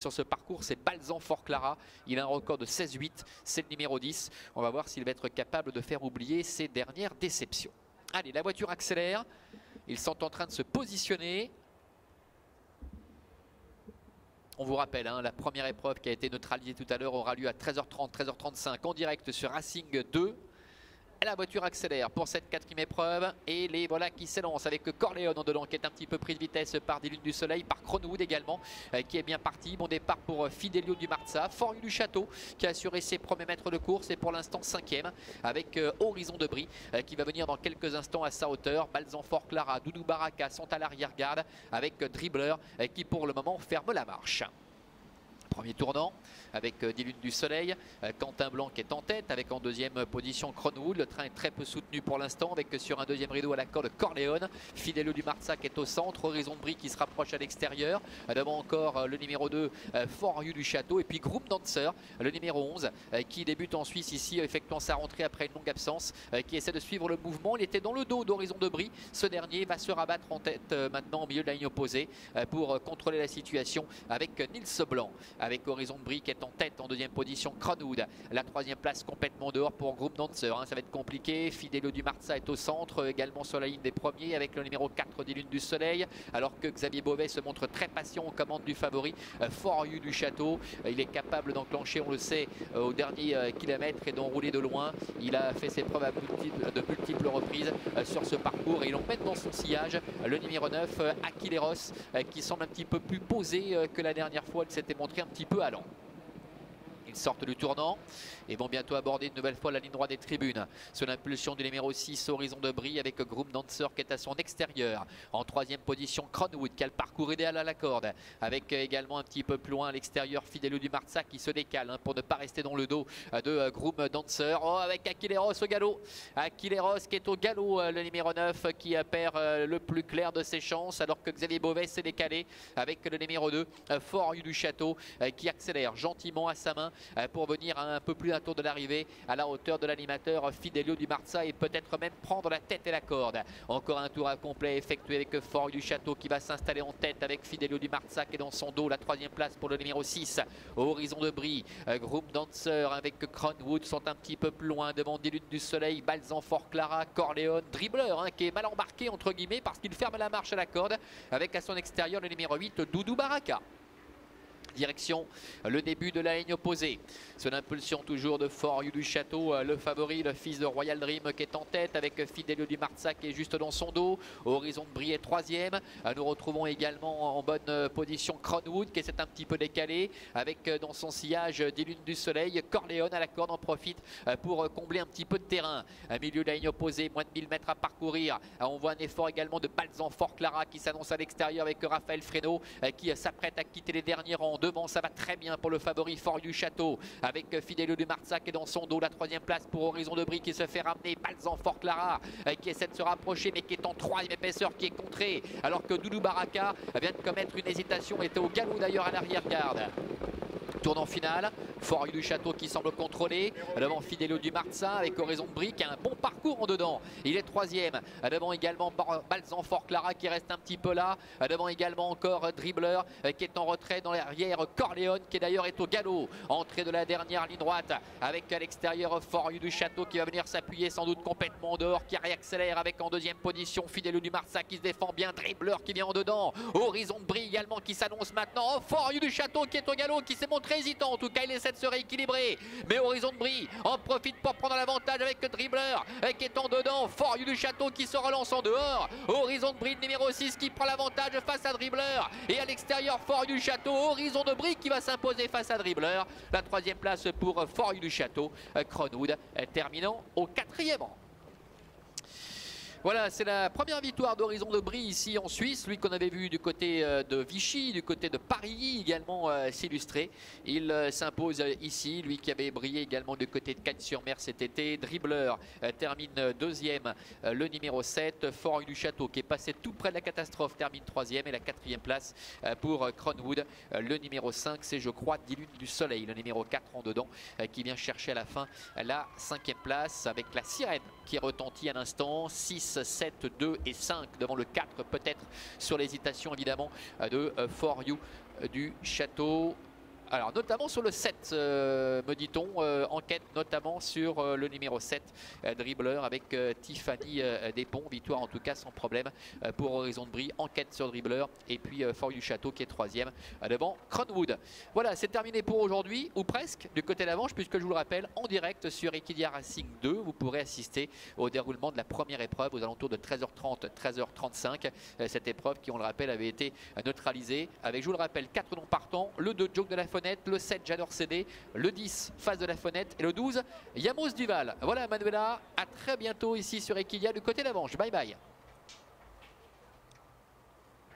Sur ce parcours, c'est Balzan Fort Clara. Il a un record de 16-8, c'est le numéro 10. On va voir s'il va être capable de faire oublier ses dernières déceptions. Allez, la voiture accélère. Ils sont en train de se positionner. On vous rappelle, la première épreuve qui a été neutralisée tout à l'heure aura lieu à 13h30, 13h35 en direct sur Racing 2. Et la voiture accélère pour cette quatrième épreuve et les voilà qui s'élancent avec Corleone en dedans qui est un petit peu pris de vitesse par des lunes du soleil, par Cronwood également qui est bien parti. Bon départ pour Fidelio du Marza, Fort du Château qui a assuré ses premiers mètres de course et pour l'instant 5e avec Horizon de Brie qui va venir dans quelques instants à sa hauteur. Balzan Fort Clara, Doudou Baraka sont à l'arrière-garde avec Dribbler qui pour le moment ferme la marche. Premier tournant avec des lunes du soleil, Quentin Blanc qui est en tête avec en deuxième position Cronwood. Le train est très peu soutenu pour l'instant avec sur un deuxième rideau à la corde Corleone. Fidelio du Marza qui est au centre, Horizon de Brie qui se rapproche à l'extérieur. Devant encore le numéro 2 Fort du Château et puis Groupe Dancer, le numéro 11 qui débute en Suisse ici effectuant sa rentrée après une longue absence, qui essaie de suivre le mouvement. Il était dans le dos d'Horizon de Brie. Ce dernier va se rabattre en tête maintenant au milieu de la ligne opposée pour contrôler la situation avec Nils Blanc. Avec Horizon de Brie qui est en tête en deuxième position, Cronwood. La troisième place complètement dehors pour Groupe Dancer. Ça va être compliqué. Fidelio du Marza est au centre, également sur la ligne des premiers avec le numéro 4 des lunes du soleil. Alors que Xavier Beauvais se montre très patient aux commandes du favori, Fort du Château. Il est capable d'enclencher, on le sait, au dernier kilomètre et d'enrouler de loin. Il a fait ses preuves de multiples reprises sur ce parcours et il emmène dans son sillage le numéro 9, Aquileros, qui semble un petit peu plus posé que la dernière fois. Il s'était montré un petit peu allant. Ils sortent du tournant et vont bientôt aborder une nouvelle fois la ligne droite des tribunes. Sous l'impulsion du numéro 6, Horizon de Brie avec Groupe Dancer qui est à son extérieur. En troisième position, Cronwood qui a le parcours idéal à la corde. Avec également un petit peu plus loin à l'extérieur, Fidelio du Marza qui se décale pour ne pas rester dans le dos de Groupe Dancer. Oh, avec Aquileros au galop. Aquileros qui est au galop, le numéro 9 qui perd le plus clair de ses chances alors que Xavier Beauvais s'est décalé avec le numéro 2, Fort du Château qui accélère gentiment à sa main pour venir un peu plus d'un tour de l'arrivée à la hauteur de l'animateur Fidelio du Marza et peut-être même prendre la tête et la corde. Encore un tour à complet effectué avec Fort du Château qui va s'installer en tête avec Fidelio du Marza qui est dans son dos. La troisième place pour le numéro 6, Horizon de Brie. Groupe Dancer avec Cronwood sont un petit peu plus loin devant des luttes du soleil. Balzan Fort Clara, Corleone, Dribbler qui est mal embarqué entre guillemets parce qu'il ferme la marche à la corde avec à son extérieur le numéro 8, Doudou Baraka. Direction le début de la ligne opposée. Sous l'impulsion toujours de Fort du Château, le favori, le fils de Royal Dream qui est en tête avec Fidelio du Marza qui est juste dans son dos. Horizon de Brie est troisième. Nous retrouvons également en bonne position Cronwood qui s'est un petit peu décalé avec dans son sillage des lunes du soleil. Corleone à la corde en profite pour combler un petit peu de terrain. À milieu de la ligne opposée, moins de 1000 mètres à parcourir. On voit un effort également de Balzan Fort Clara qui s'annonce à l'extérieur avec Raphaël Fresneau qui s'apprête à quitter les derniers rangs. Devant, ça va très bien pour le favori Fort du Château avec Fidelio du Marza qui est dans son dos. La troisième place pour Horizon de Brie qui se fait ramener. Balzan Fort Clara qui essaie de se rapprocher mais qui est en troisième épaisseur, qui est contré alors que Doudou Baraka vient de commettre une hésitation, était au galop d'ailleurs à l'arrière-garde. Tournant final, Fort du Château qui semble contrôler devant Fidelio du Marza avec Horizon de Brie qui a un bon parcours en dedans. Il est troisième. Devant également Balzan Fort Clara qui reste un petit peu là. Devant également encore Dribbler qui est en retrait dans l'arrière. Corleone qui d'ailleurs est au galop. Entrée de la dernière ligne droite avec à l'extérieur Fort du Château qui va venir s'appuyer sans doute complètement dehors, qui réaccélère avec en deuxième position Fidelio du Marza qui se défend bien. Dribbler qui vient en dedans. Horizon de Brie également qui s'annonce maintenant. Oh, Fort du Château qui est au galop, qui s'est montré hésitant. En tout cas, il essaie de se rééquilibrer. Mais Horizon de Brie en profite pour prendre l'avantage avec Dribbler qui est en dedans. Fort du Château qui se relance en dehors. Horizon de Brie, le numéro 6 qui prend l'avantage face à Dribbler. Et à l'extérieur, Fort du Château. Horizon de Brie qui va s'imposer face à Dribbler. La troisième place pour Fort du Château. Cronwood terminant au quatrième rang. Voilà, c'est la première victoire d'Horizon de Brie ici en Suisse. Lui qu'on avait vu du côté de Vichy, du côté de Paris également s'illustrer. Il s'impose ici, lui qui avait brillé également du côté de Cagnes-sur-Mer cet été. Dribbler termine deuxième, le numéro 7. Fort du Château qui est passé tout près de la catastrophe termine troisième. Et la quatrième place pour Cronwood, le numéro 5, c'est je crois 10 lunes du soleil, le numéro 4 en dedans qui vient chercher à la fin la cinquième place avec la sirène qui retentit à l'instant. 6, 7, 2 et 5 devant le 4 peut-être sur l'hésitation évidemment de For You du Château. Alors notamment sur le 7, me dit-on, enquête notamment sur le numéro 7, dribbleur avec Tiffany Despont, victoire en tout cas sans problème pour Horizon de Brie, enquête sur dribbleur et puis Fort du Château qui est 3e devant Cronwood. Voilà, c'est terminé pour aujourd'hui, ou presque, du côté d'Avanches, puisque je vous le rappelle, en direct sur Equidia Racing 2, vous pourrez assister au déroulement de la première épreuve aux alentours de 13h30, 13h35. Cette épreuve qui, on le rappelle, avait été neutralisée avec, je vous le rappelle, 4 noms partants, le 2 Joke de la Fenêtre, le 7 J'adore CD, le 10 Face de la Fenêtre et le 12 Yamos Duval. Voilà Manuela, à très bientôt ici sur Equidia du côté d'Avanches. Bye bye.